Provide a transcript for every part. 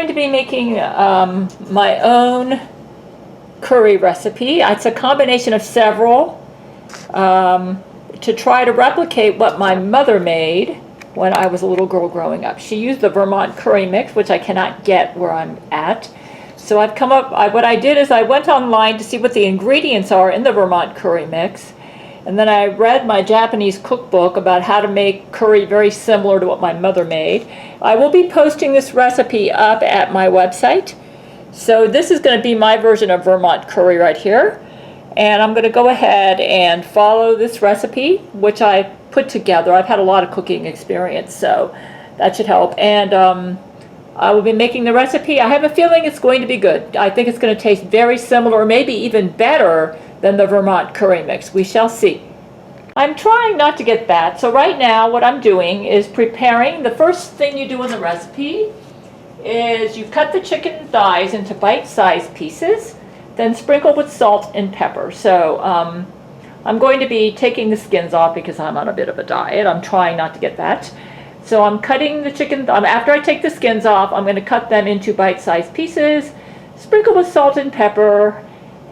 going to be making my own curry recipe. It's a combination of several to try to replicate what my mother made when I was a little girl growing up. She used the Vermont curry mix, which I cannot get where I'm at. So I've come up, what I did is I went online to see what the ingredients are in the Vermont curry mix. And then I read my Japanese cookbook about how to make curry very similar to what my mother made. I will be posting this recipe up at my website. So this is going to be my version of Vermont curry right here. And I'm going to go ahead and follow this recipe, which I put together. I've had a lot of cooking experience, so that should help. And I will be making the recipe. I have a feeling it's going to be good. I think it's going to taste very similar, maybe even better than the Vermont curry mix. We shall see. I'm trying not to get fat, so right now what I'm doing is preparing. The first thing you do in the recipe is you cut the chicken thighs into bite-sized pieces, then sprinkle with salt and pepper. So I'm going to be taking the skins off because I'm on a bit of a diet. I'm trying not to get fat. So I'm cutting the chicken, after I take the skins off, I'm going to cut them into bite-sized pieces, sprinkle with salt and pepper,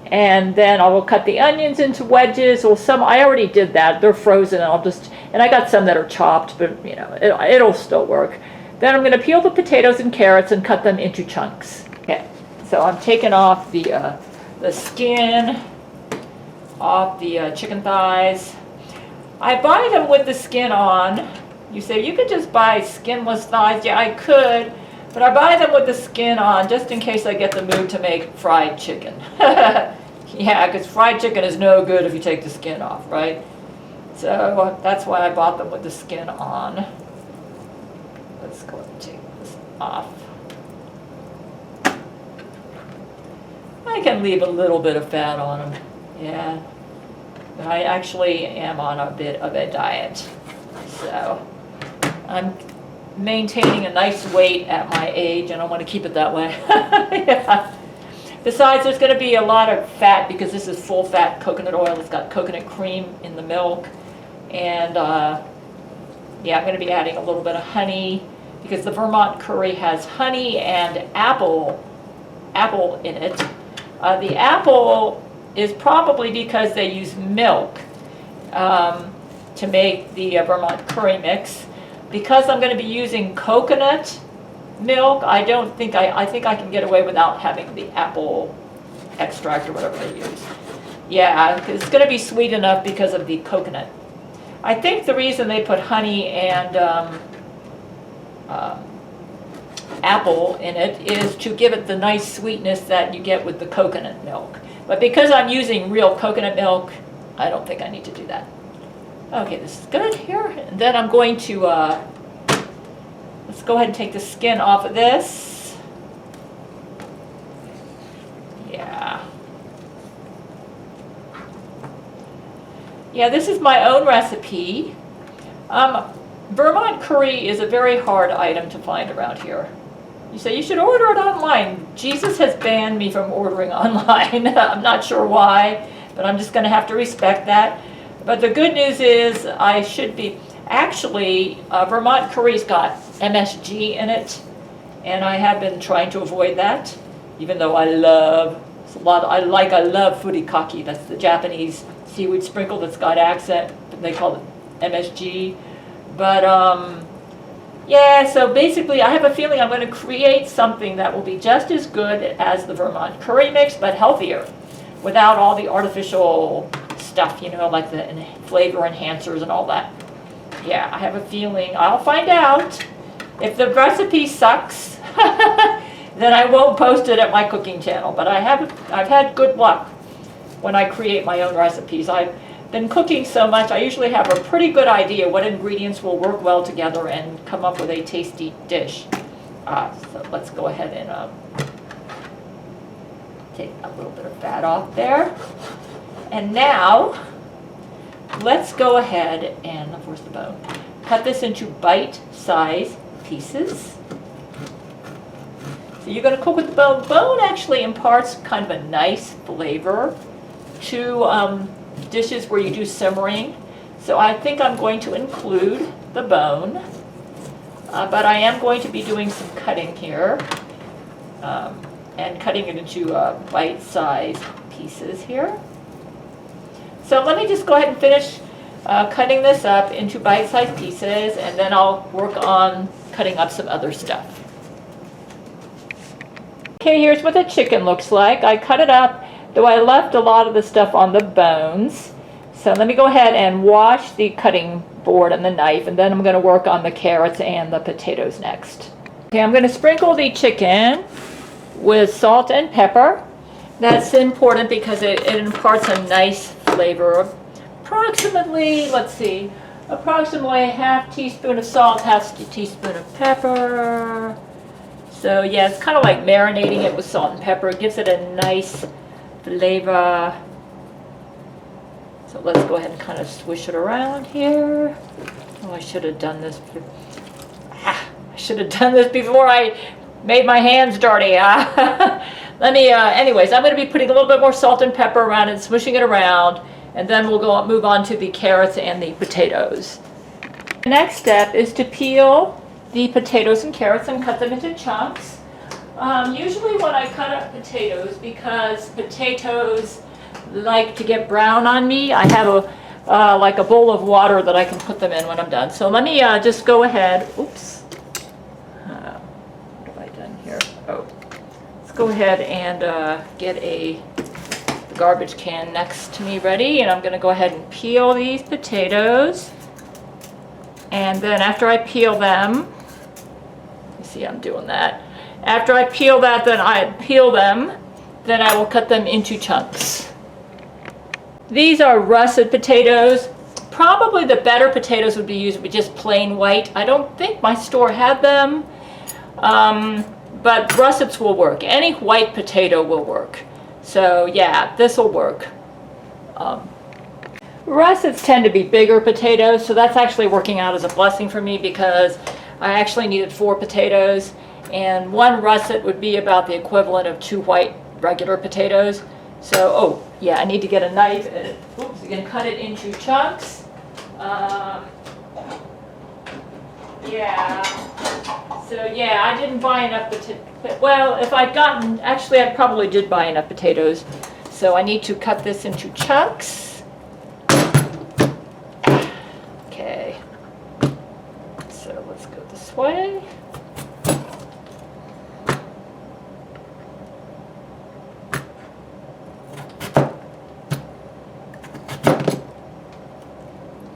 and then I will cut the onions into wedges. Well, some, I already did that. They're frozen, and I got some that are chopped, but you know, it'll still work. Then I'm going to peel the potatoes and carrots and cut them into chunks. Okay, so I'm taking off the skin off the chicken thighs. I buy them with the skin on. You say, you could just buy skinless thighs. Yeah, I could, but I buy them with the skin on just in case I get the mood to make fried chicken. Yeah, because fried chicken is no good if you take the skin off, right? So that's why I bought them with the skin on. Let's go and take this off. I can leave a little bit of fat on them, yeah. But I actually am on a bit of a diet, so I'm maintaining a nice weight at my age, and I want to keep it that way. Yeah. Besides, there's going to be a lot of fat because this is full-fat coconut oil. It's got coconut cream in the milk, and yeah, I'm going to be adding a little bit of honey because the Vermont curry has honey and apple in it. The apple is probably because they use milk to make the Vermont curry mix. Because I'm going to be using coconut milk, I think I can get away without having the apple extract or whatever they use. Yeah, it's going to be sweet enough because of the coconut. I think the reason they put honey and apple in it is to give it the nice sweetness that you get with the coconut milk. But because I'm using real coconut milk, I don't think I need to do that. Okay, this is good here. And then I'm going to, let's go ahead and take the skin off of this. Yeah. Yeah, this is my own recipe. Vermont curry is a very hard item to find around here. You say you should order it online. Jesus has banned me from ordering online. I'm not sure why, but I'm just going to have to respect that. But the good news is I should be, actually, Vermont curry's got MSG in it, and I have been trying to avoid that, even though I love furikake. That's the Japanese seaweed sprinkle that's got accent. They call it MSG. But yeah, so basically I have a feeling I'm going to create something that will be just as good as the Vermont curry mix, but healthier, without all the artificial stuff, you know, like the flavor enhancers and all that. Yeah, I have a feeling I'll find out. If the recipe sucks, then I won't post it at my cooking channel. But I've had good luck when I create my own recipes. I've been cooking so much, I usually have a pretty good idea what ingredients will work well together and come up with a tasty dish. So let's go ahead and take a little bit of fat off there. And now, let's go ahead and, where's the bone? Cut this into bite-sized pieces. So you're going to cook with the bone. Bone actually imparts kind of a nice flavor to dishes where you do simmering. So I think I'm going to include the bone, but I am going to be doing some cutting here. and cutting it into bite-sized pieces here. So let me just go ahead and finish cutting this up into bite-sized pieces, and then I'll work on cutting up some other stuff. Okay, here's what the chicken looks like. I cut it up, though I left a lot of the stuff on the bones. So let me go ahead and wash the cutting board and the knife, and then I'm going to work on the carrots and the potatoes next. Okay, I'm going to sprinkle the chicken with salt and pepper. That's important because it imparts a nice flavor. Approximately, let's see, approximately a half teaspoon of salt, half teaspoon of pepper. So yeah, it's kind of like marinating it with salt and pepper. It gives it a nice flavor. So let's go ahead and kind of swish it around here. Oh, I should have done this. I should have done this before I made my hands dirty. Let me, anyways, I'm going to be putting a little bit more salt and pepper around and swishing it around, and then we'll move on to the carrots and the potatoes. The next step is to peel the potatoes and carrots and cut them into chunks. Usually when I cut up potatoes, because potatoes like to get brown on me, I have like a bowl of water that I can put them in when I'm done. So let me just go ahead. Oops. What have I done here? Oh. Go ahead and get a garbage can next to me ready, and I'm going to go ahead and peel these potatoes. And then after I peel them, you see I'm doing that. After I peel that, then I will cut them into chunks. These are russet potatoes. Probably the better potatoes would be used with just plain white. I don't think my store had them. But russets will work. Any white potato will work. So yeah, this will work. Russets tend to be bigger potatoes, so that's actually working out as a blessing for me because I actually needed 4 potatoes, and 1 russet would be about the equivalent of 2 white regular potatoes. So, oh yeah, I need to get a knife and oops, you can cut it into chunks. Yeah. So yeah, I didn't buy enough potatoes. Well, if I'd gotten, actually I probably did buy enough potatoes. So I need to cut this into chunks. Okay. So let's go this way.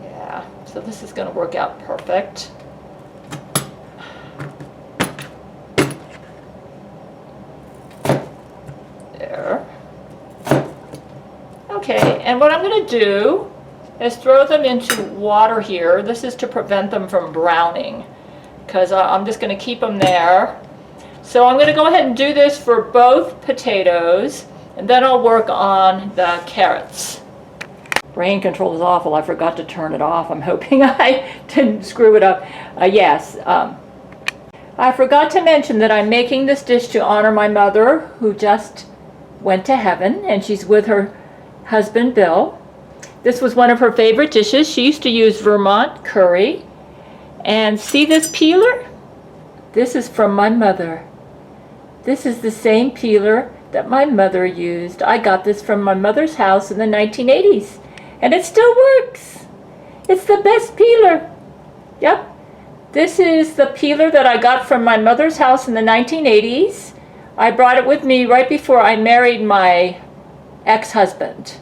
Yeah, so this is going to work out perfect. Okay, and what I'm going to do is throw them into water here. This is to prevent them from browning, because I'm just going to keep them there. So I'm going to go ahead and do this for both potatoes, and then I'll work on the carrots. Brain control is awful. I forgot to turn it off. I'm hoping I didn't screw it up. Yes. I forgot to mention that I'm making this dish to honor my mother, who just went to heaven, and she's with her husband Bill. This was one of her favorite dishes. She used to use Vermont curry. And see this peeler? This is from my mother. This is the same peeler that my mother used. I got this from my mother's house in the 1980s, and it still works. It's the best peeler. Yep. This is the peeler that I got from my mother's house in the 1980s. I brought it with me right before I married my ex-husband,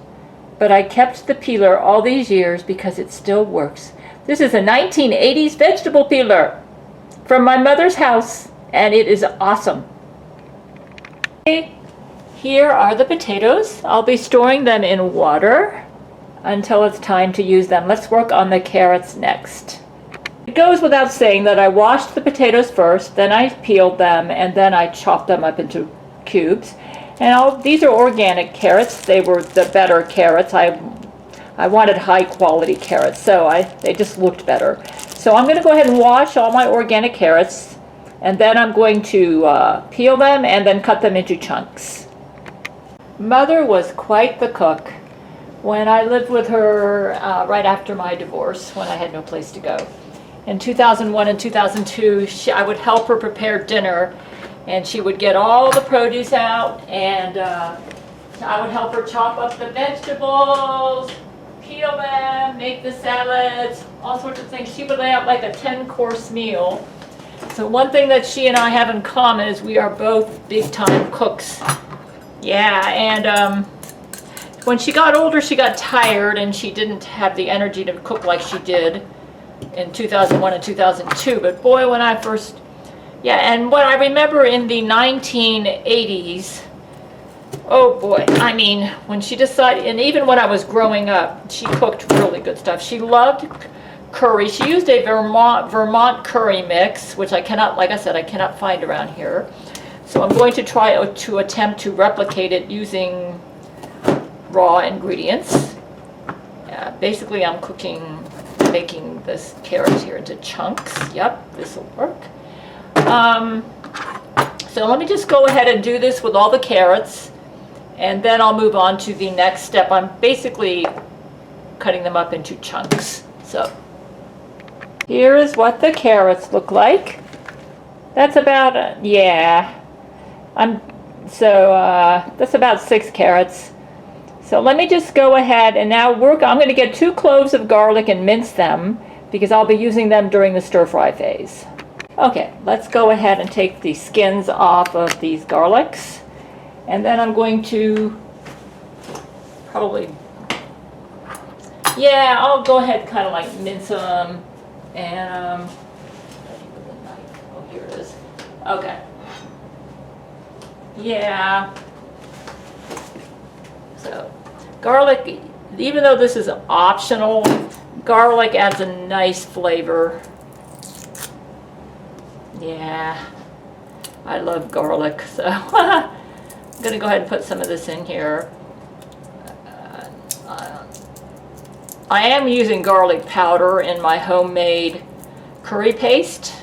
but I kept the peeler all these years because it still works. This is a 1980s vegetable peeler from my mother's house, and it is awesome. Okay, here are the potatoes. I'll be storing them in water until it's time to use them. Let's work on the carrots next. It goes without saying that I washed the potatoes first, then I peeled them, and then I chopped them up into cubes. And these are organic carrots. They were the better carrots. I wanted high quality carrots, so they just looked better. So I'm going to go ahead and wash all my organic carrots, and then I'm going to peel them and then cut them into chunks. Mother was quite the cook. When I lived with her right after my divorce, when I had no place to go. In 2001 and 2002, I would help her prepare dinner, And she would get all the produce out, and I would help her chop up the vegetables, peel them, make the salads, all sorts of things. She would lay out like a 10-course meal. So one thing that she and I have in common is we are both big-time cooks. Yeah, and when she got older, she got tired, and she didn't have the energy to cook like she did in 2001 and 2002. But boy, when I first, yeah, and what I remember in the 1980s, oh boy, I mean, when she decided, and even when I was growing up, she cooked really good stuff. She loved curry. She used a Vermont curry mix, which I cannot, like I said, I cannot find around here. So I'm going to try to attempt to replicate it using raw ingredients. Basically, I'm making this carrot here into chunks. Yep, this will work. So let me just go ahead and do this with all the carrots, and then I'll move on to the next step. I'm basically cutting them up into chunks. So here is what the carrots look like. That's about, yeah, that's about 6 carrots. So let me just go ahead and now I'm going to get 2 cloves of garlic and mince them because I'll be using them during the stir fry phase. Okay, let's go ahead and take the skins off of these garlics. And then I'm going to I'll go ahead kind of like mince them. And, oh, here it is. Okay. Yeah. So, garlic, even though this is optional, garlic adds a nice flavor. Yeah, I love garlic, so I'm going to go ahead and put some of this in here. I am using garlic powder in my homemade curry paste,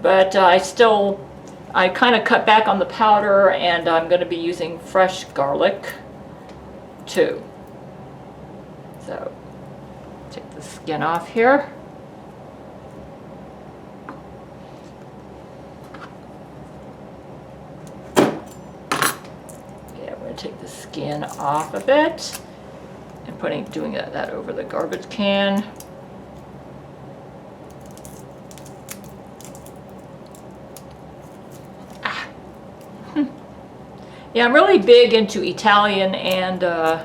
but I kind of cut back on the powder, and I'm going to be using fresh garlic too. So take the skin off here. Okay, I'm going to take the skin off of it and doing that over the garbage can. Yeah, I'm really big into Italian and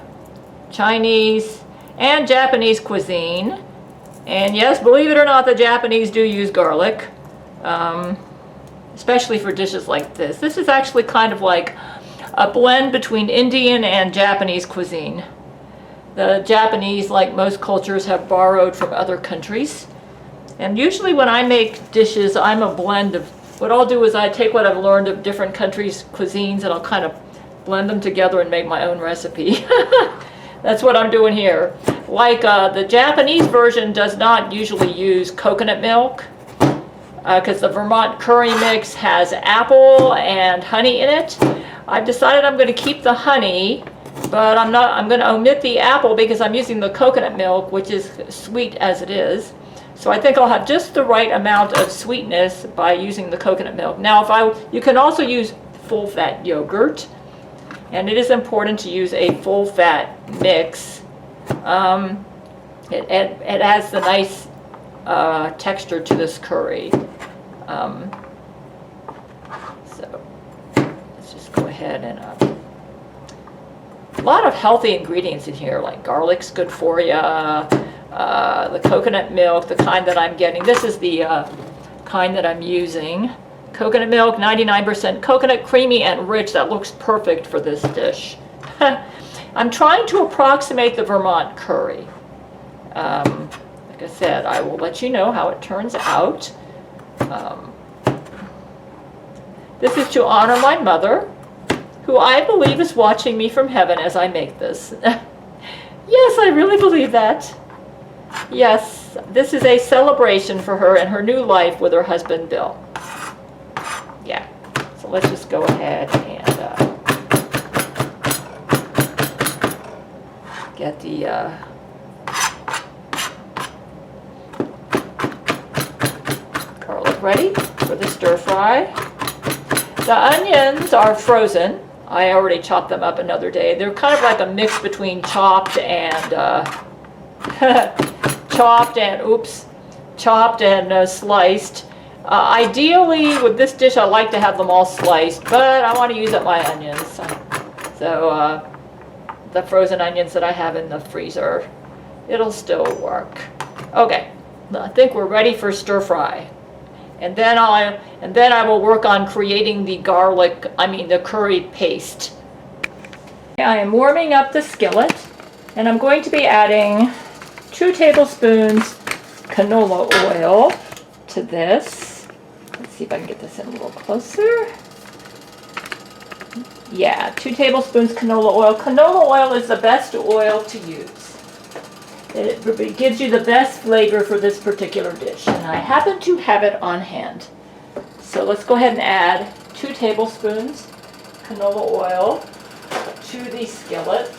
Chinese and Japanese cuisine. And yes, believe it or not, the Japanese do use garlic, especially for dishes like this. This is actually kind of like a blend between Indian and Japanese cuisine. The Japanese, like most cultures, have borrowed from other countries. And usually when I make dishes, I'm a blend of, what I'll do is I take what I've learned of different countries' cuisines and I'll kind of blend them together and make my own recipe. That's what I'm doing here. Like the Japanese version does not usually use coconut milk because the Vermont curry mix has apple and honey in it. I've decided I'm going to keep the honey, but I'm going to omit the apple because I'm using the coconut milk, which is sweet as it is. So I think I'll have just the right amount of sweetness by using the coconut milk. Now, you can also use full-fat yogurt, and it is important to use a full-fat mix. It adds the nice texture to this curry. So let's just go ahead and a lot of healthy ingredients in here, like garlic's good for you. The coconut milk, the kind that I'm getting. This is the kind that I'm using. Coconut milk, 99% coconut, creamy and rich. That looks perfect for this dish. I'm trying to approximate the Vermont curry. Like I said, I will let you know how it turns out. This is to honor my mother, who I believe is watching me from heaven as I make this. Yes, I really believe that. Yes, this is a celebration for her and her new life with her husband, Bill. Yeah, so let's just go ahead and get the garlic ready for the stir fry. The onions are frozen. I already chopped them up another day. They're kind of like a mix between chopped and chopped and sliced. Ideally, with this dish, I like to have them all sliced, but I want to use up my onions. So the frozen onions that I have in the freezer, it'll still work. Okay, I think we're ready for stir fry. And then I will work on creating the the curry paste. I am warming up the skillet, and I'm going to be adding 2 tablespoons canola oil to this. Let's see if I can get this in a little closer. Yeah, 2 tablespoons canola oil. Canola oil is the best oil to use. It gives you the best flavor for this particular dish, and I happen to have it on hand. So let's go ahead and add 2 tablespoons canola oil to the skillet.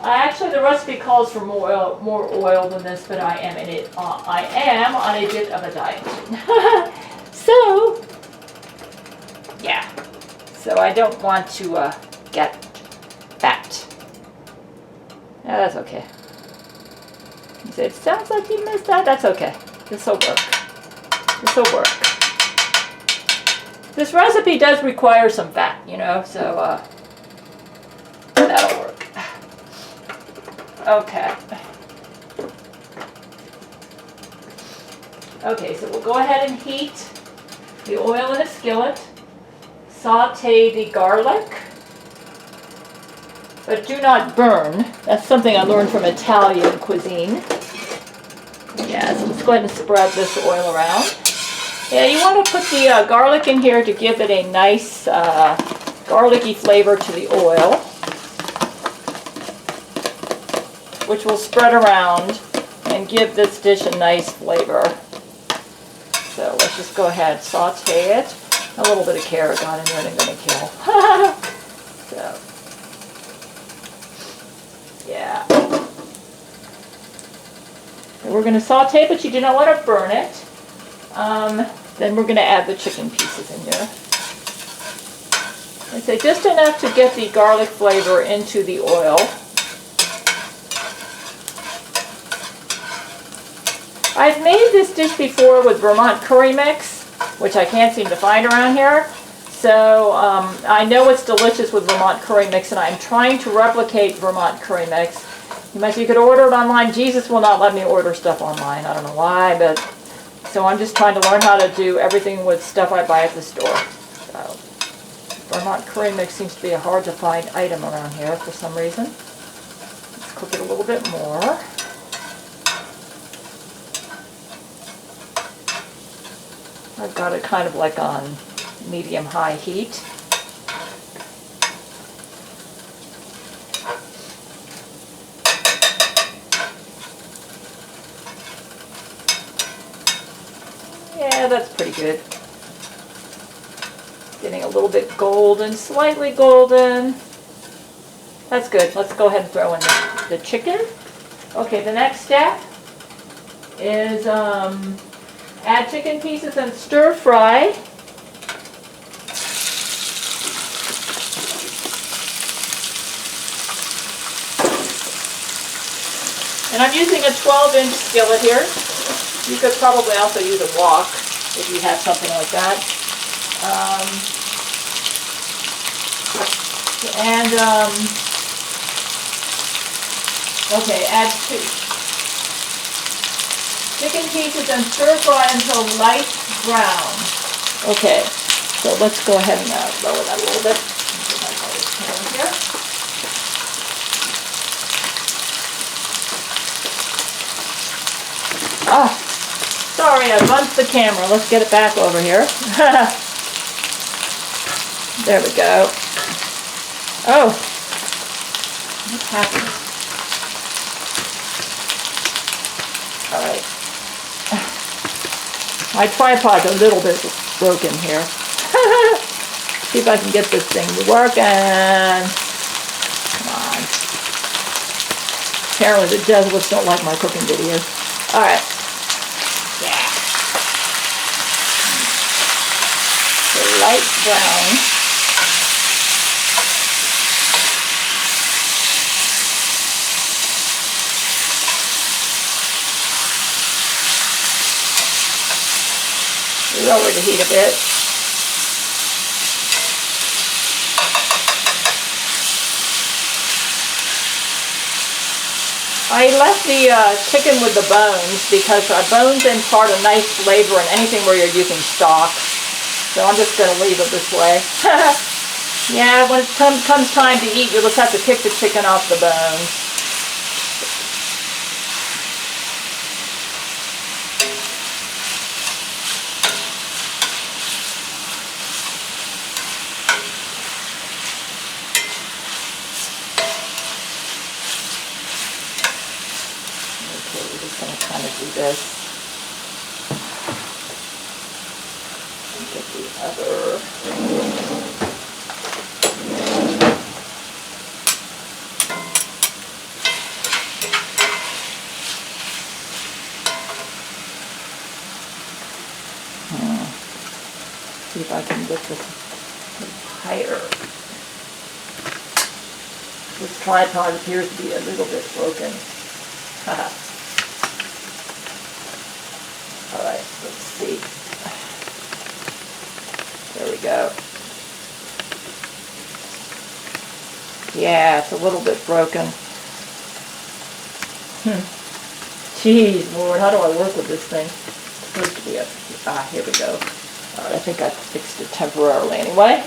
Actually, the recipe calls for more oil than this, but I am on a bit of a diet. So, yeah. So I don't want to get fat. No, that's okay. You say, it sounds like you missed that. That's okay. This will work. This will work. This recipe does require some fat, you know, so that'll work. Okay. Okay, so we'll go ahead and heat the oil in a skillet. Saute the garlic, but do not burn. That's something I learned from Italian cuisine. Yeah, so let's go ahead and spread this oil around. Yeah, you want to put the garlic in here to give it a nice garlicky flavor to the oil, which will spread around and give this dish a nice flavor. So let's just go ahead and saute it. A little bit of carrot got in there and I'm going to kill. So, yeah. And we're going to saute, but you do not want to burn it. Then we're going to add the chicken pieces in here. I'd say just enough to get the garlic flavor into the oil. I've made this dish before with Vermont curry mix, which I can't seem to find around here. So I know it's delicious with Vermont curry mix, and I'm trying to replicate Vermont curry mix. You could order it online. Jesus will not let me order stuff online. I don't know why, but so I'm just trying to learn how to do everything with stuff I buy at the store. So Vermont curry mix seems to be a hard to find item around here for some reason. Let's cook it a little bit more. I've got it kind of like on medium-high heat. Yeah, that's pretty good. Getting a little bit golden, slightly golden. That's good. Let's go ahead and throw in the chicken. Okay, the next step is add chicken pieces and stir fry. And I'm using a 12-inch skillet here. You could probably also use a wok if you have something like that. Okay, add chicken pieces and stir fry until light brown. Okay, so let's go ahead and lower that a little bit. Here. Ah, sorry, I bumped the camera. Let's get it back over here. There we go. Oh, what's happening? All right. My tripod's a little bit broken here. See if I can get this thing working. Come on. Apparently the Jesuits don't like my cooking videos. All right. Yeah. So light brown. Lower the heat a bit. I left the chicken with the bones because bones impart a nice flavor in anything where you're using stock. So I'm just going to leave it this way. Yeah, when it comes time to eat, you'll just have to pick the chicken off the bones. We're just going to kind of do this. Get the other. See if I can get this higher. This tripod appears to be a little bit broken. All right, let's see. There we go. Yeah, it's a little bit broken. Jeez, Lord, how do I work with this thing? It's supposed to be up. Here we go. All right, I think I fixed it temporarily anyway.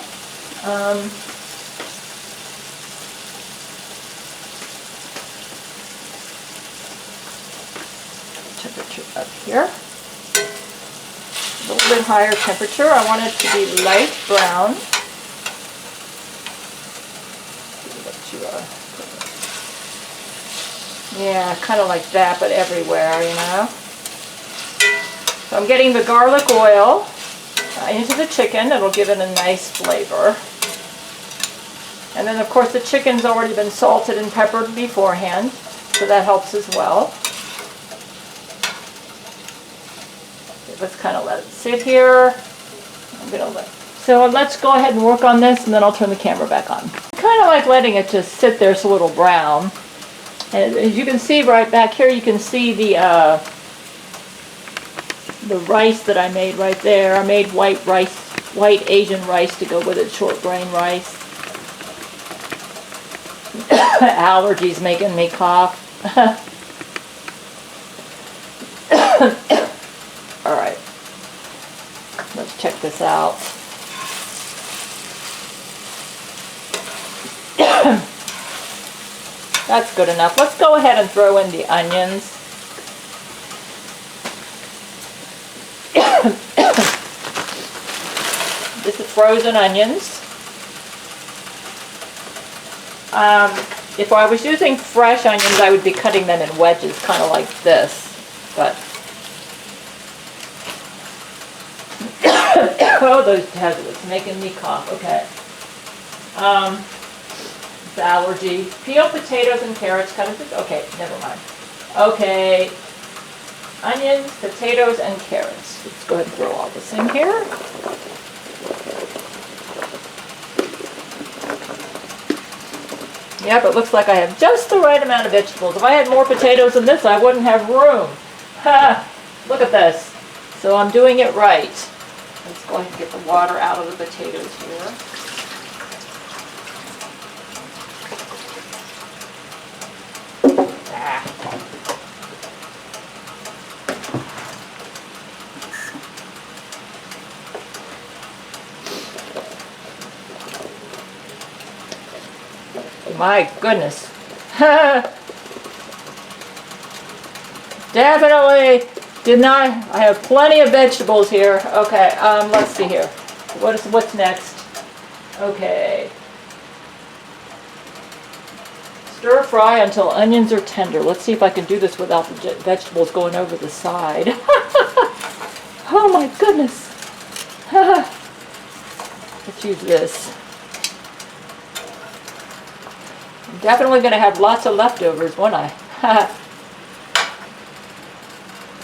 Temperature up here. A little bit higher temperature. I want it to be light brown. Yeah, kind of like that, but everywhere, you know. So I'm getting the garlic oil into the chicken. It'll give it a nice flavor. And then, of course, the chicken's already been salted and peppered beforehand, so that helps as well. Let's kind of let it sit here. So let's go ahead and work on this, and then I'll turn the camera back on. I kind of like letting it just sit there so it'll brown. And as you can see right back here, you can see the rice that I made right there. I made white rice, white Asian rice to go with it, short grain rice. Allergies making me cough. All right, let's check this out. That's good enough. Let's go ahead and throw in the onions. This is frozen onions. If I was using fresh onions, I would be cutting them in wedges, kind of like this. But oh, those tablets making me cough. Okay. It's allergy. Peel potatoes and carrots. Cut it. Okay, never mind. Okay. Onions, potatoes, and carrots. Let's go ahead and throw all this in here. Yep, it looks like I have just the right amount of vegetables. If I had more potatoes than this, I wouldn't have room. Ha! Look at this. So I'm doing it right. Let's go ahead and get the water out of the potatoes here. My goodness. Definitely did not. I have plenty of vegetables here. Okay, let's see here. What's next? Okay. Stir fry until onions are tender. Let's see if I can do this without the vegetables going over the side. Oh my goodness. Let's use this. I'm definitely going to have lots of leftovers, won't I?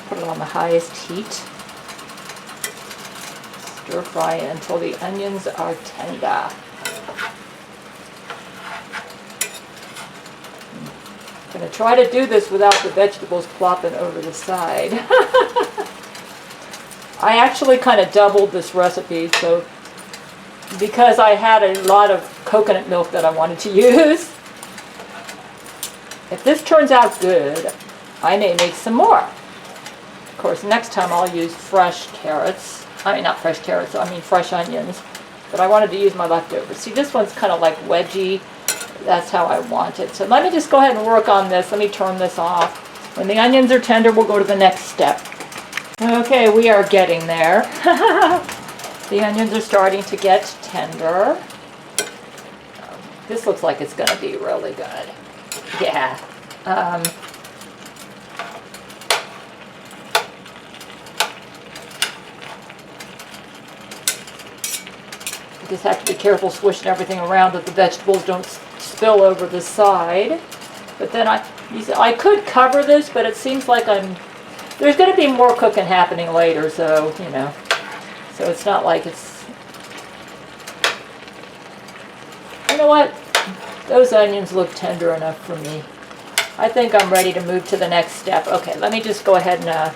Put it on the highest heat. Stir fry until the onions are tender. I'm going to try to do this without the vegetables plopping over the side. I actually kind of doubled this recipe, so because I had a lot of coconut milk that I wanted to use. If this turns out good, I may make some more. Of course, next time I'll use fresh carrots. I mean, not fresh carrots, I mean fresh onions. But I wanted to use my leftovers. See, this one's kind of like wedgy. That's how I want it. So let me just go ahead and work on this. Let me turn this off. When the onions are tender, we'll go to the next step. Okay, we are getting there. The onions are starting to get tender. This looks like it's going to be really good. Yeah. You just have to be careful swishing everything around that the vegetables don't spill over the side. But then I could cover this, but it seems like there's going to be more cooking happening later, so, you know. So it's not like it's... You know what? Those onions look tender enough for me. I think I'm ready to move to the next step. Okay, let me just go ahead and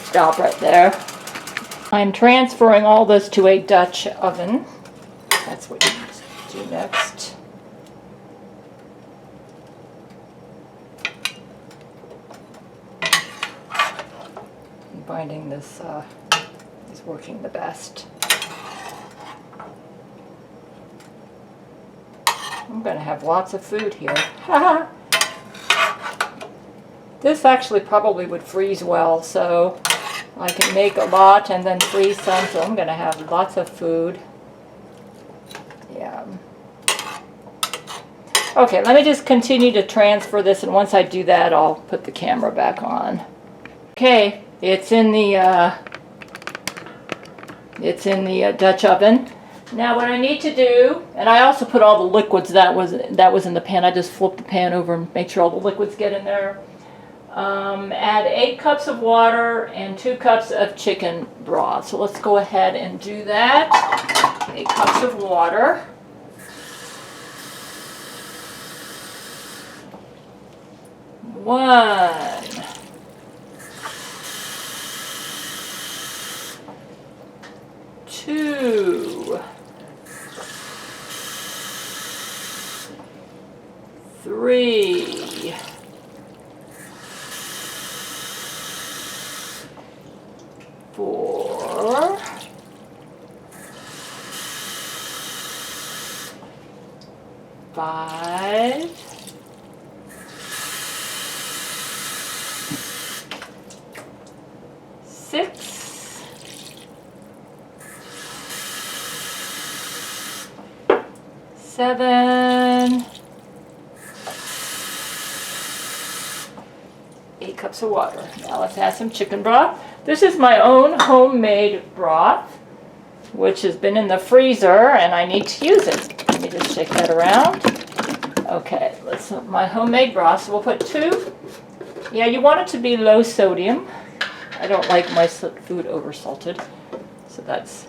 stop right there. I'm transferring all this to a Dutch oven. That's what you do next. Finding this is working the best. I'm going to have lots of food here. This actually probably would freeze well, so I can make a lot and then freeze some, so I'm going to have lots of food. Yeah. Okay, let me just continue to transfer this, and once I do that, I'll put the camera back on. Okay. It's in the Dutch oven. Now what I need to do, and I also put all the liquids that was in the pan. I just flipped the pan over and make sure all the liquids get in there. Add 8 cups of water and 2 cups of chicken broth. So let's go ahead and do that. 8 cups of water. One. 2, 3, 4, 5, 6, 7, 8 cups of water. Now let's add some chicken broth. This is my own homemade broth, which has been in the freezer, and I need to use it. Let me just shake that around. Okay, let's my homemade broth. So we'll put 2. Yeah, you want it to be low sodium. I don't like my food over salted, so that's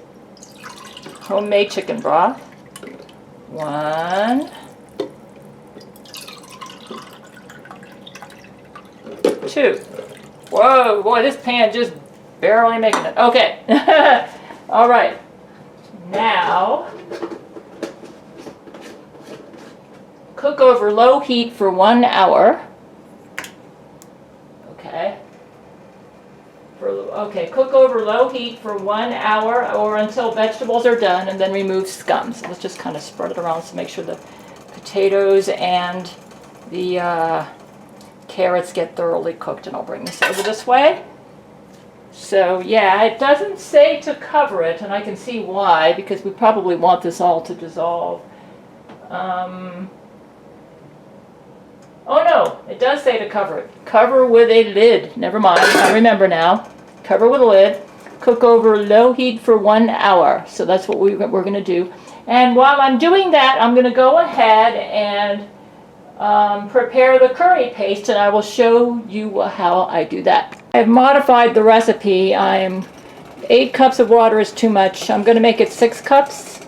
homemade chicken broth. 1, 2. Whoa, boy, this pan just barely making it. Okay. All right. Now, cook over low heat for 1 hour. Okay. Cook over low heat for 1 hour or until vegetables are done, and then remove scum. So let's just kind of spread it around to make sure the potatoes and the carrots get thoroughly cooked. And I'll bring this over this way. So yeah, it doesn't say to cover it, and I can see why, because we probably want this all to dissolve. Oh no, it does say to cover it. Cover with a lid. Never mind, I remember now. Cover with a lid. Cook over low heat for 1 hour. So that's what we're going to do. And while I'm doing that, I'm going to go ahead and prepare the curry paste, and I will show you how I do that. I've modified the recipe. I'm 8 cups of water is too much. I'm going to make it 6 cups.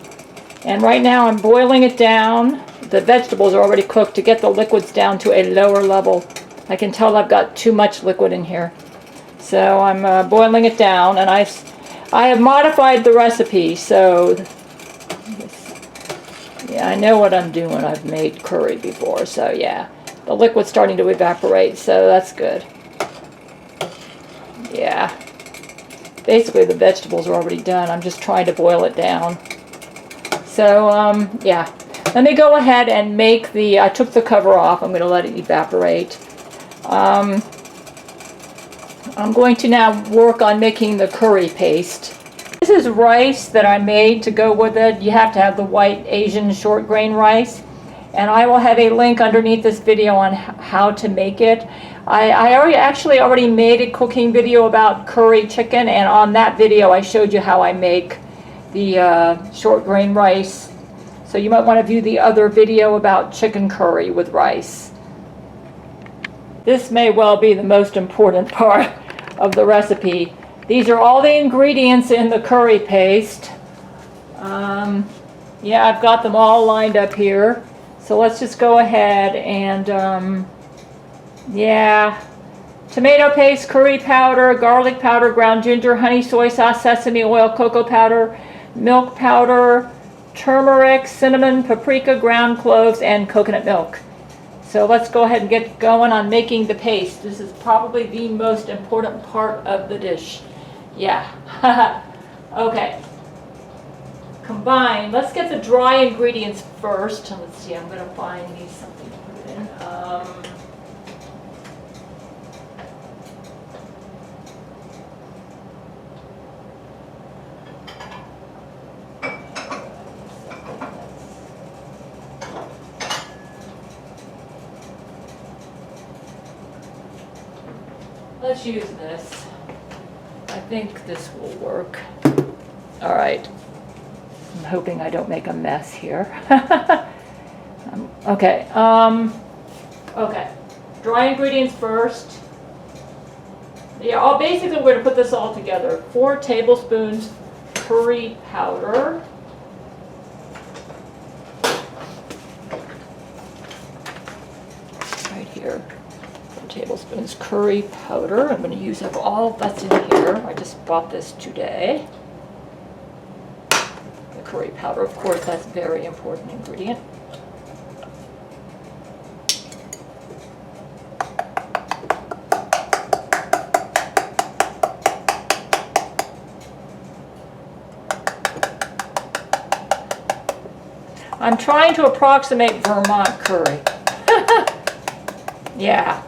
And right now I'm boiling it down. The vegetables are already cooked to get the liquids down to a lower level. I can tell I've got too much liquid in here. So I'm boiling it down, and I have modified the recipe, so yeah, I know what I'm doing. I've made curry before, so yeah. The liquid's starting to evaporate, so that's good. Yeah. Basically the vegetables are already done. I'm just trying to boil it down. So, yeah. Let me go ahead and make I took the cover off. I'm going to let it evaporate. I'm going to now work on making the curry paste. This is rice that I made to go with it. You have to have the white Asian short grain rice. And I will have a link underneath this video on how to make it. I actually already made a cooking video about curry chicken, and on that video I showed you how I make the short grain rice. So you might want to view the other video about chicken curry with rice. This may well be the most important part of the recipe. These are all the ingredients in the curry paste. Yeah, I've got them all lined up here. So let's just go ahead and, yeah, tomato paste, curry powder, garlic powder, ground ginger, honey, soy sauce, sesame oil, cocoa powder, milk powder, turmeric, cinnamon, paprika, ground cloves, and coconut milk. So let's go ahead and get going on making the paste. This is probably the most important part of the dish. Yeah. Okay. Combine. Let's get the dry ingredients first. Let's see, I'm going to find me something to put it in. Let's use this. I think this will work. All right. I'm hoping I don't make a mess here. Okay. Okay. Dry ingredients first. Yeah, basically we're going to put this all together. 4 tablespoons curry powder. Right here. 4 tablespoons curry powder. I'm going to use up all that's in here. I just bought this today. Curry powder, of course, that's a very important ingredient. I'm trying to approximate Vermont curry. Yeah.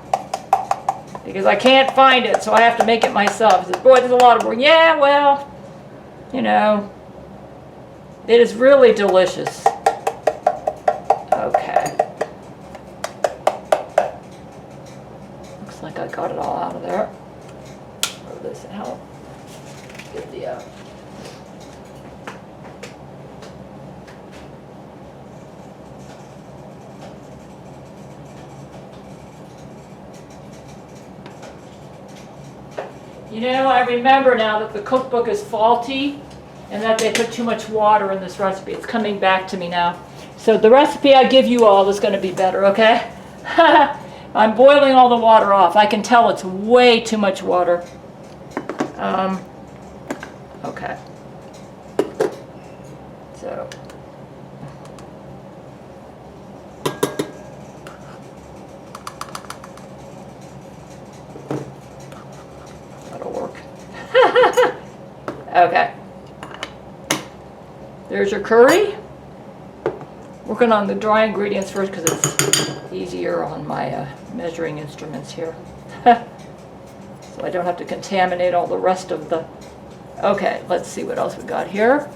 Because I can't find it, so I have to make it myself. He says, boy, there's a lot of work. Yeah, well, you know. It is really delicious. Okay. Looks like I got it all out of there. Throw this out. Get the You know, I remember now that the cookbook is faulty and that they put too much water in this recipe. It's coming back to me now. So the recipe I give you all is going to be better, okay? I'm boiling all the water off. I can tell it's way too much water. Okay. So. That'll work. Okay. There's your curry. Working on the dry ingredients first because it's easier on my measuring instruments here. So I don't have to contaminate all the rest of the... Okay, let's see what else we got here.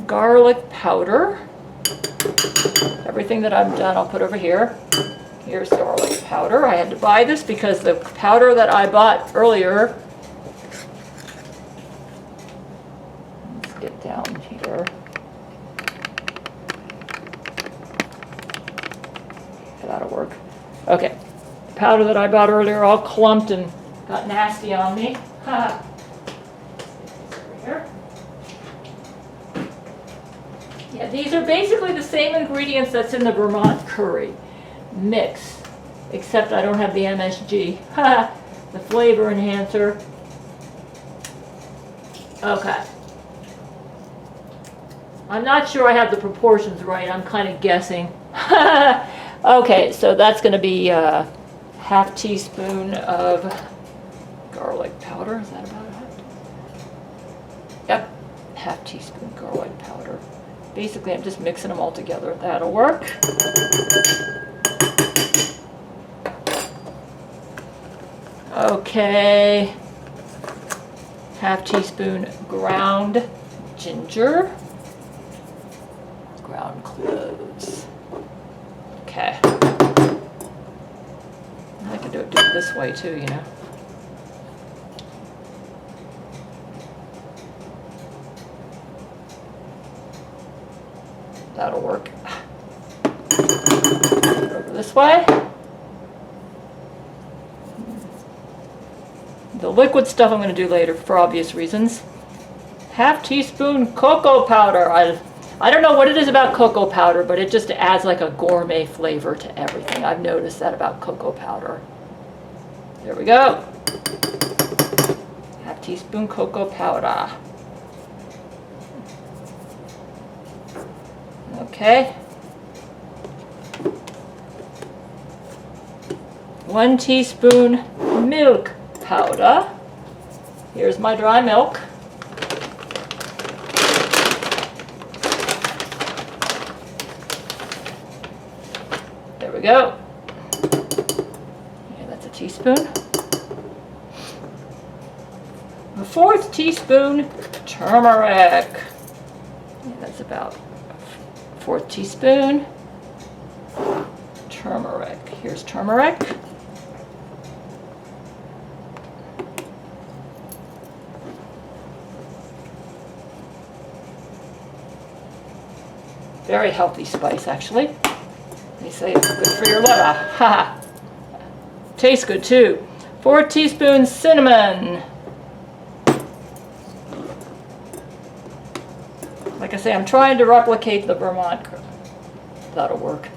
Garlic powder. Everything that I've done I'll put over here. Here's garlic powder. I had to buy this because the powder that I bought earlier... Let's get down here. That'll work. Okay. The powder that I bought earlier all clumped and got nasty on me. Yeah, these are basically the same ingredients that's in the Vermont curry mix, except I don't have the MSG, the flavor enhancer. Okay. I'm not sure I have the proportions right. I'm kind of guessing. Okay, so that's going to be half teaspoon of garlic powder. Is that about it? Yep, half teaspoon garlic powder. Basically, I'm just mixing them all together. That'll work. Okay, half teaspoon ground ginger, ground cloves. Okay. I can do it this way too, you know. That'll work. Over this way. The liquid stuff I'm going to do later for obvious reasons. Half teaspoon cocoa powder. I don't know what it is about cocoa powder, but it just adds like a gourmet flavor to everything. I've noticed that about cocoa powder. There we go. Half teaspoon cocoa powder. Okay. 1 teaspoon milk powder. Here's my dry milk. There we go. Okay, that's a teaspoon. 1/4 teaspoon turmeric. Yeah, that's about 1/4 teaspoon turmeric. Here's turmeric. Very healthy spice, actually. They say it's good for your liver. Ha! Tastes good too. 4 teaspoons cinnamon. Like I say, I'm trying to replicate the Vermont. That'll work.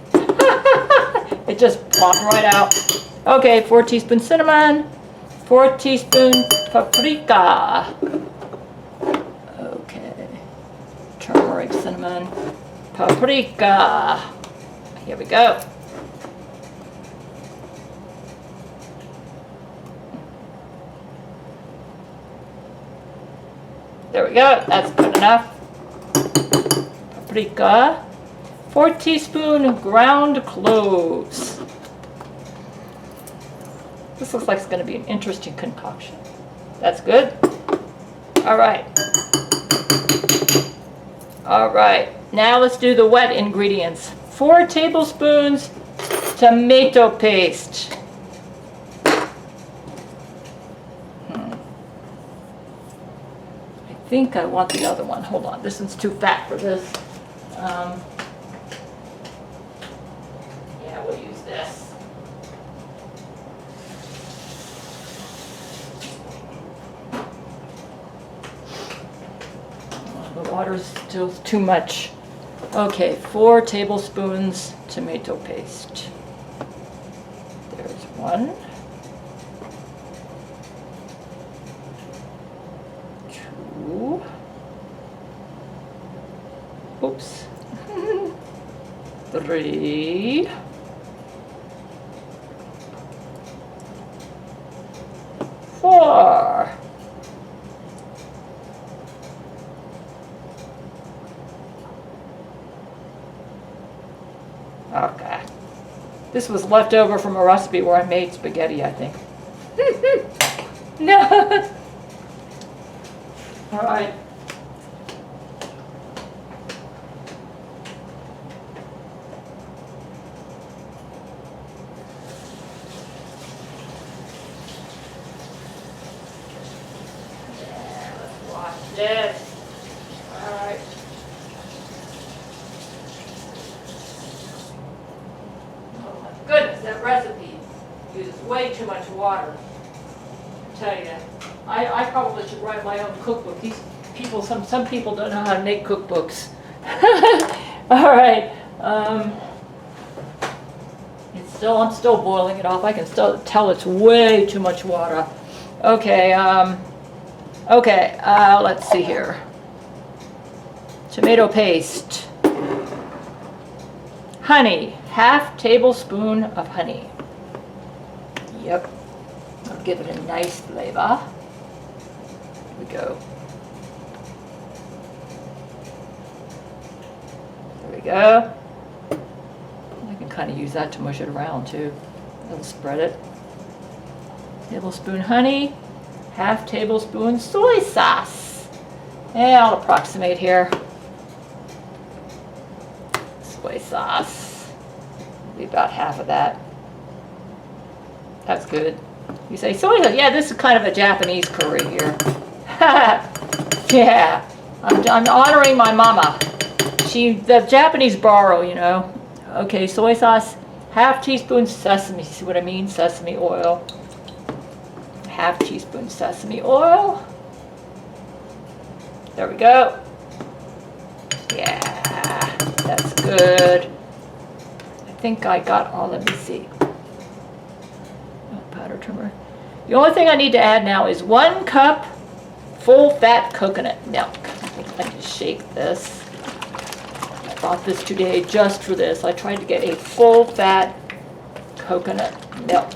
It just popped right out. Okay, 4 teaspoons cinnamon. 4 teaspoons paprika. Okay. Turmeric, cinnamon, paprika. Here we go. There we go. That's good enough. Paprika. 4 teaspoon ground cloves. This looks like it's going to be an interesting concoction. That's good. All right. All right. Now let's do the wet ingredients. 4 tablespoons tomato paste. I think I want the other one. Hold on. This one's too fat for this. Yeah, we'll use this. The water's still too much. Okay, 4 tablespoons tomato paste. There's 1. 2. Oops. 3. 4. Okay. This was left over from a recipe where I made spaghetti, I think. No. All right. Yeah, let's wash this. All right. Goodness, that recipe uses way too much water. I tell you, I probably should write my own cookbook. These people, some people don't know how to make cookbooks. All right. I'm still boiling it off. I can still tell it's way too much water. Okay. Okay. Let's see here. Tomato paste. Honey. Half tablespoon of honey. Yep. I'll give it a nice flavor. Here we go. There we go. I can kind of use that to mush it around too. That'll spread it. Tablespoon honey. Half tablespoon soy sauce. And I'll approximate here. Soy sauce. Be about half of that. That's good. You say soy sauce? Yeah, this is kind of a Japanese curry here. Yeah, I'm honoring my mama. The Japanese borrow, you know. Okay, soy sauce, half teaspoon sesame. See what I mean? Sesame oil. Half teaspoon sesame oil. There we go. Yeah, that's good. I think I got all. Let me see. Oh, powder turmeric. The only thing I need to add now is 1 cup full fat coconut milk. I can shake this. I bought this today just for this. I tried to get a full fat coconut milk.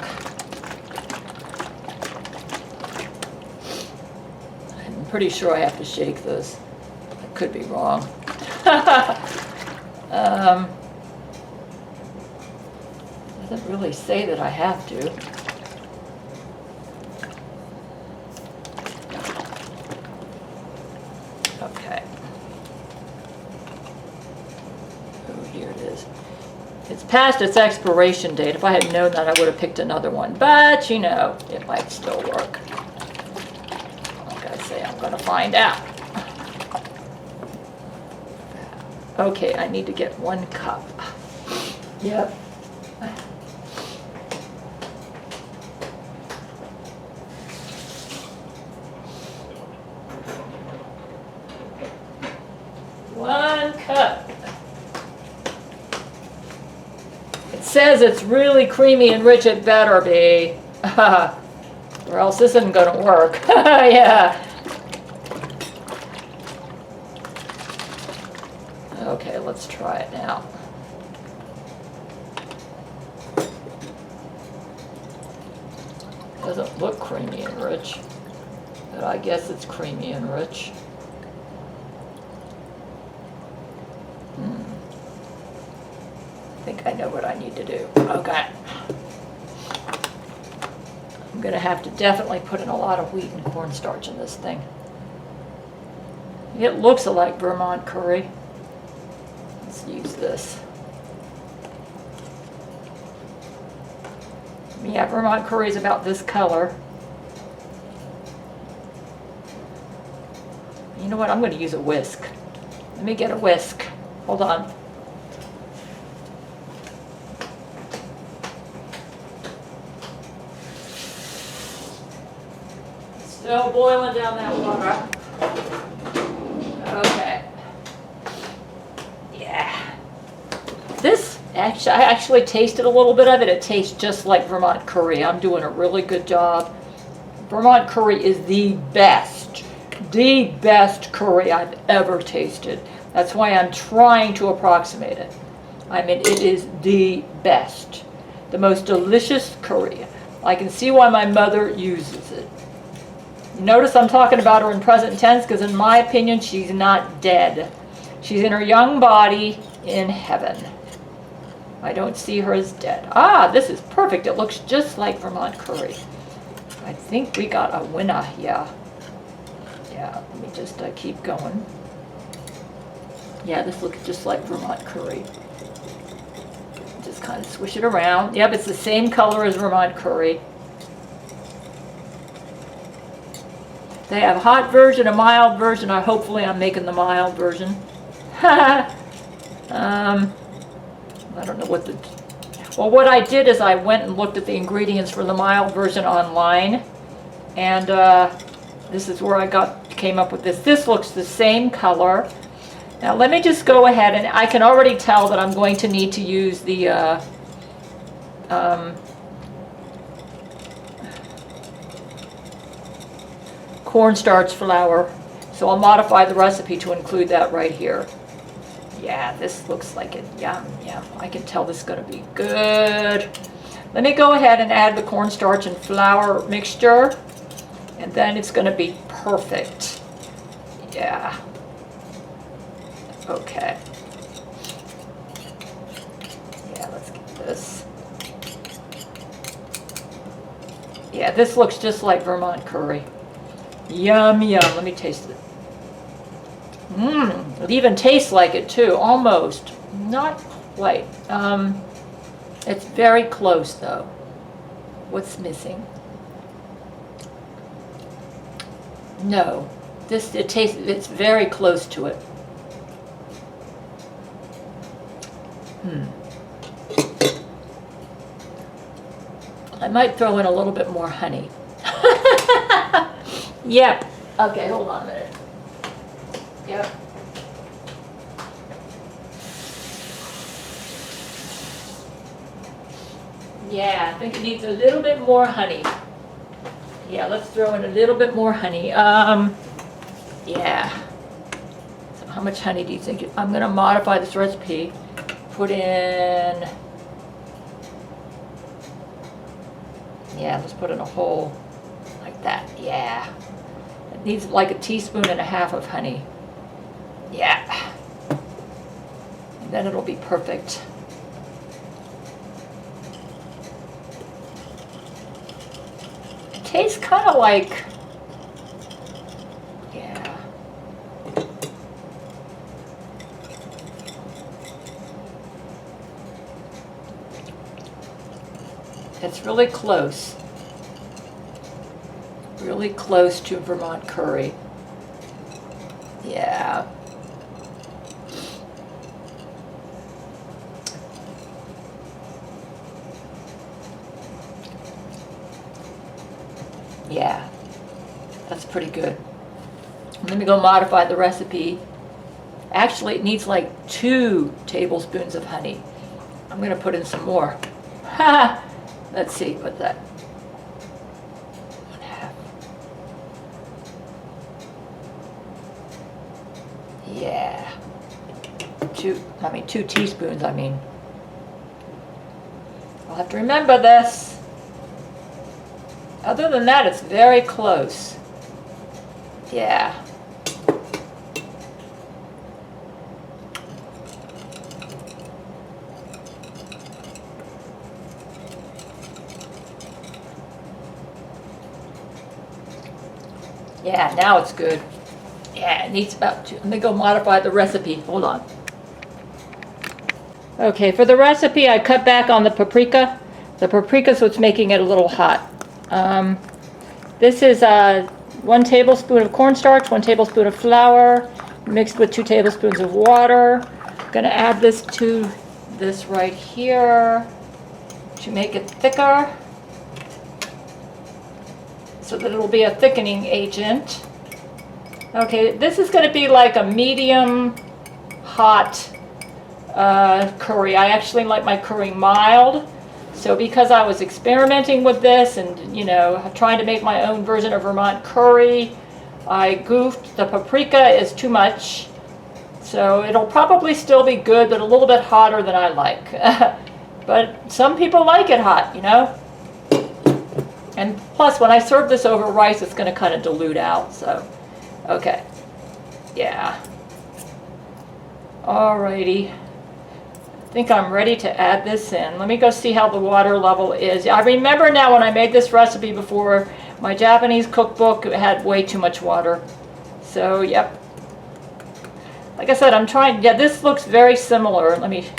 I'm pretty sure I have to shake this. I could be wrong. Doesn't really say that I have to. Okay. Oh, here it is. It's past its expiration date. If I had known that, I would have picked another one. But, you know, it might still work. Like I say, I'm going to find out. Okay, I need to get 1 cup. Yep. Says it's really creamy and rich. It better be, or else this isn't going to work. Yeah. Okay, let's try it now. Doesn't look creamy and rich, but I guess it's creamy and rich. I think I know what I need to do. Okay. I'm going to have to definitely put in a lot of wheat and cornstarch in this thing. It looks like Vermont curry. Let's use this. Yeah, Vermont curry is about this color. You know what? I'm going to use a whisk. Let me get a whisk. Hold on. Still boiling down that water. Okay. Yeah. This, I actually tasted a little bit of it. It tastes just like Vermont curry. I'm doing a really good job. Vermont curry is the best curry I've ever tasted. That's why I'm trying to approximate it. I mean, it is the best. The most delicious curry. I can see why my mother uses it. Notice I'm talking about her in present tense because in my opinion she's not dead. She's in her young body in heaven. I don't see her as dead. Ah, this is perfect. It looks just like Vermont curry. I think we got a winner. Yeah. Yeah, let me just keep going. Yeah, this looks just like Vermont curry. Just kind of swish it around. Yep, it's the same color as Vermont curry. They have a hot version, a mild version, or hopefully I'm making the mild version. I don't know what the... Well, what I did is I went and looked at the ingredients for the mild version online. And this is where I came up with this. This looks the same color. Now let me just go ahead, and I can already tell that I'm going to need to use the cornstarch flour. So I'll modify the recipe to include that right here. Yeah, this looks like it. Yum, yum. I can tell this is going to be good. Let me go ahead and add the cornstarch and flour mixture, and then it's going to be perfect. Yeah. Okay. Yeah, let's get this. Yeah, this looks just like Vermont curry. Yum, yum. Let me taste it. It even tastes like it too, almost. Not quite. It's very close though. What's missing? No, it tastes. It's very close to it. I might throw in a little bit more honey. Yep. Okay, hold on a minute. Yep. Yeah, I think it needs a little bit more honey. Yeah, let's throw in a little bit more honey. Yeah. So how much honey do you think? I'm going to modify this recipe. Put in, yeah, let's put in a whole, like that. Yeah. It needs like a teaspoon and a half of honey. Yeah. And then it'll be perfect. It tastes kind of like, yeah. It's really close. Really close to Vermont curry. Yeah. Yeah, that's pretty good. Let me go modify the recipe. Actually, it needs like 2 tablespoons of honey. I'm going to put in some more. Ha! Let's see what that. 1/2. Yeah. 2 teaspoons, I mean. I'll have to remember this. Other than that, it's very close. Yeah. Yeah, now it's good. Yeah, it needs about 2. Let me go modify the recipe. Hold on. Okay, for the recipe, I cut back on the paprika. The paprika's what's making it a little hot. This is 1 tablespoon of cornstarch, 1 tablespoon of flour, mixed with 2 tablespoons of water. I'm going to add this to this right here to make it thicker, so that it'll be a thickening agent. Okay, this is going to be like a medium hot curry. I actually like my curry mild. So because I was experimenting with this and, you know, trying to make my own version of Vermont curry, I goofed. The paprika is too much. So it'll probably still be good, but a little bit hotter than I like. But some people like it hot, you know. And plus, when I serve this over rice, it's going to kind of dilute out. So, okay. Yeah. Alrighty. I think I'm ready to add this in. Let me go see how the water level is. I remember now when I made this recipe before, my Japanese cookbook had way too much water. So, yep. Like I said, I'm trying, yeah, this looks very similar. Let me,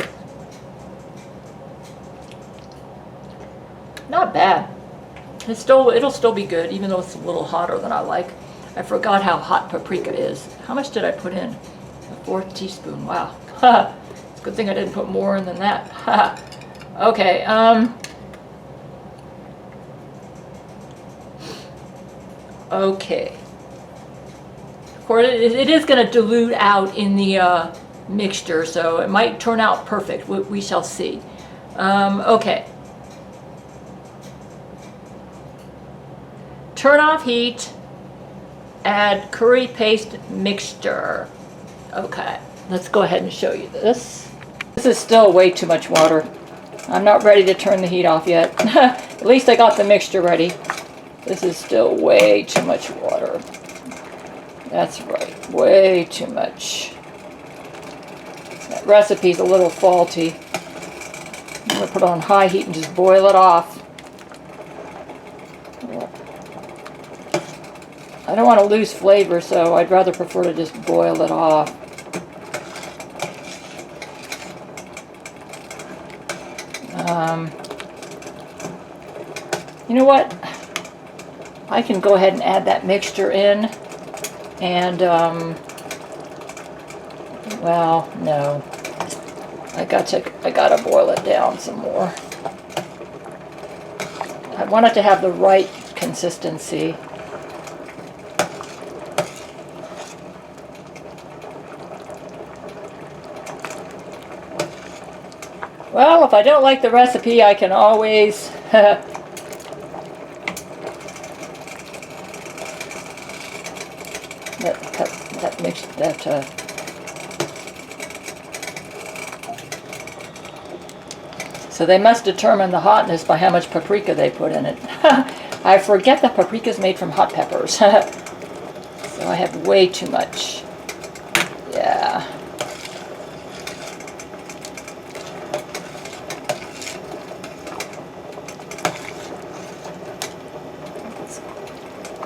not bad. It'll still be good, even though it's a little hotter than I like. I forgot how hot paprika is. How much did I put in? A 4th teaspoon, wow. It's a good thing I didn't put more in than that. Okay, okay. Of course, it is going to dilute out in the mixture, so it might turn out perfect. We shall see. Okay. Turn off heat. Add curry paste mixture. Okay, let's go ahead and show you this. This is still way too much water. I'm not ready to turn the heat off yet. At least I got the mixture ready. This is still way too much water. That's right, way too much. That recipe's a little faulty. I'm gonna put it on high heat and just boil it off. I don't want to lose flavor, so I'd rather prefer to just boil it off. You know what? I can go ahead and add that mixture in, and well, no, I gotta boil it down some more. I want it to have the right consistency. Well, if I don't like the recipe, I can always So they must determine the hotness by how much paprika they put in it. I forget that paprika is made from hot peppers. So I have way too much. Yeah.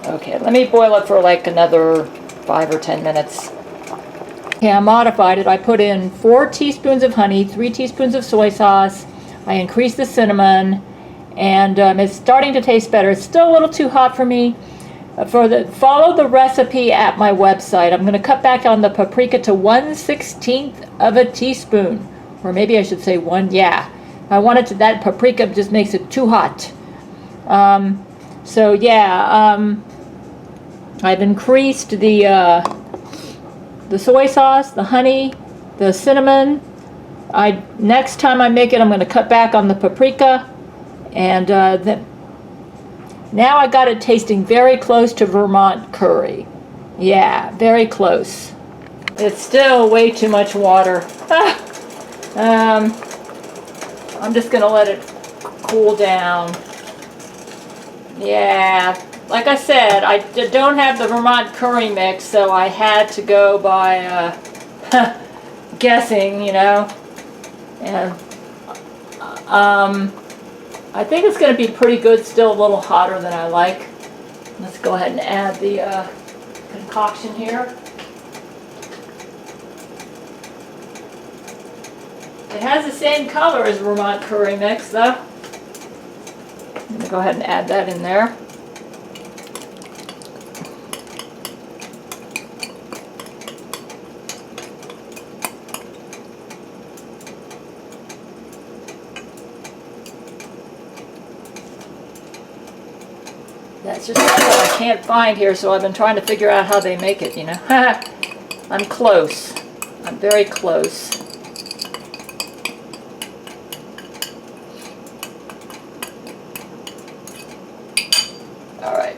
Okay, let me boil it for like another 5 or 10 minutes. Okay, I modified it. I put in 4 teaspoons of honey, 3 teaspoons of soy sauce. I increased the cinnamon, and it's starting to taste better. It's still a little too hot for me. Follow the recipe at my website. I'm going to cut back on the paprika to 1/16 of a teaspoon, or maybe I should say 1. Yeah, I wanted to. That paprika just makes it too hot. So yeah, I've increased the soy sauce, the honey, the cinnamon. Next time I make it, I'm going to cut back on the paprika, and then now I got it tasting very close to Vermont curry. Yeah, very close. It's still way too much water. I'm just going to let it cool down. Yeah, like I said, I don't have the Vermont curry mix, so I had to go by guessing, you know. And I think it's going to be pretty good, still a little hotter than I like. Let's go ahead and add the concoction here. It has the same color as Vermont curry mix, though. I'm going to go ahead and add that in there. That's just what I can't find here, so I've been trying to figure out how they make it, you know. I'm close. I'm very close. All right.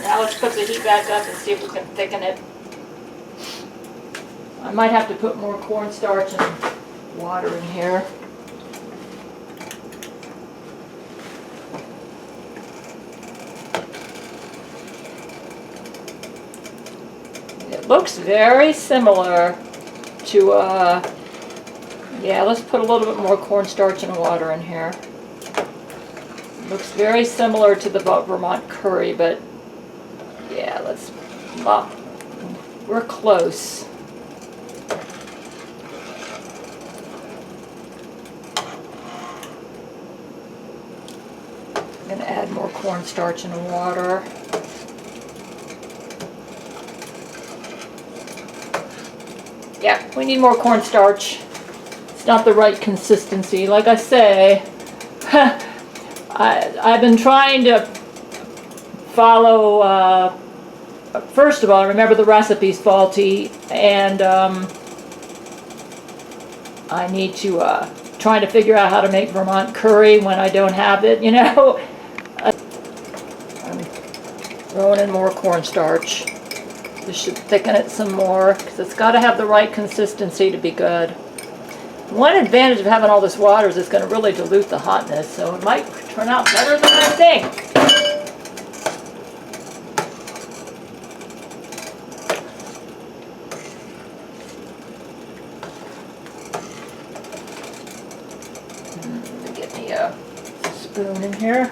Now let's put the heat back up and see if we can thicken it. I might have to put more cornstarch and water in here. It looks very similar to, yeah, let's put a little bit more cornstarch and water in here. It looks very similar to the Vermont curry, but yeah, we're close. I'm going to add more cornstarch and water. Yeah, we need more cornstarch. It's not the right consistency. Like I say, I've been trying to follow, first of all, remember the recipe's faulty, and I need to try to figure out how to make Vermont curry when I don't have it, you know. I'm throwing in more cornstarch. This should thicken it some more, because it's got to have the right consistency to be good. One advantage of having all this water is it's going to really dilute the hotness, so it might turn out better than I think. Let me get me a spoon in here.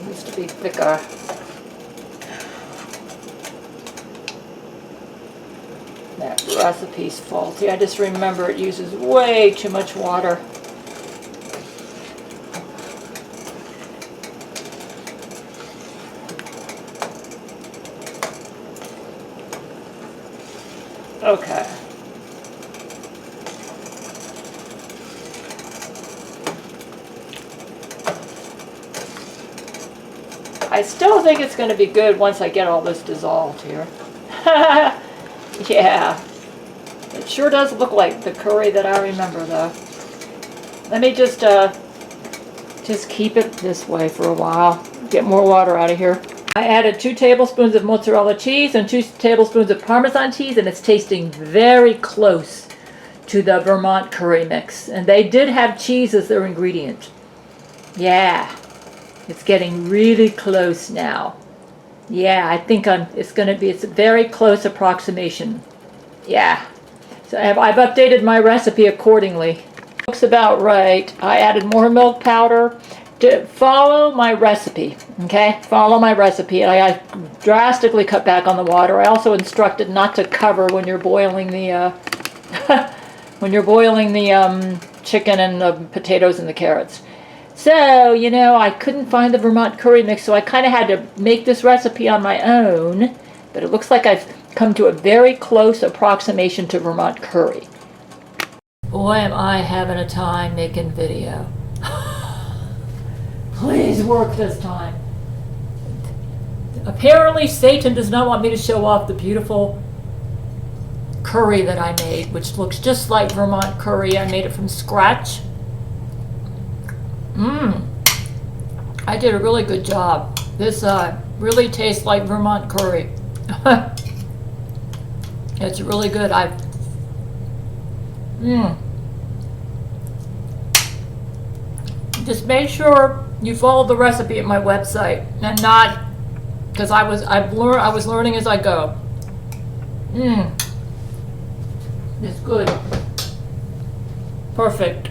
Needs to be thicker. That recipe's faulty. I just remember it uses way too much water. Okay. I still think it's going to be good once I get all this dissolved here. Yeah. It sure does look like the curry that I remember, though. Let me just keep it this way for a while. Get more water out of here. I added 2 tablespoons of mozzarella cheese and 2 tablespoons of Parmesan cheese, and it's tasting very close to the Vermont curry mix. And they did have cheese as their ingredient. Yeah. It's getting really close now. Yeah, I think it's a very close approximation. Yeah. So I've updated my recipe accordingly. Looks about right. I added more milk powder. To follow my recipe, okay? Follow my recipe. I drastically cut back on the water. I also instructed not to cover when you're boiling the chicken and the potatoes and the carrots. So, you know, I couldn't find the Vermont curry mix, so I kind of had to make this recipe on my own. But it looks like I've come to a very close approximation to Vermont curry. Boy, am I having a time making video. Please work this time. Apparently, Satan does not want me to show off the beautiful curry that I made, which looks just like Vermont curry. I made it from scratch. I did a really good job. This really tastes like Vermont curry. It's really good. Just make sure you follow the recipe at my website, and not because I was learning as I go. It's good. Perfect.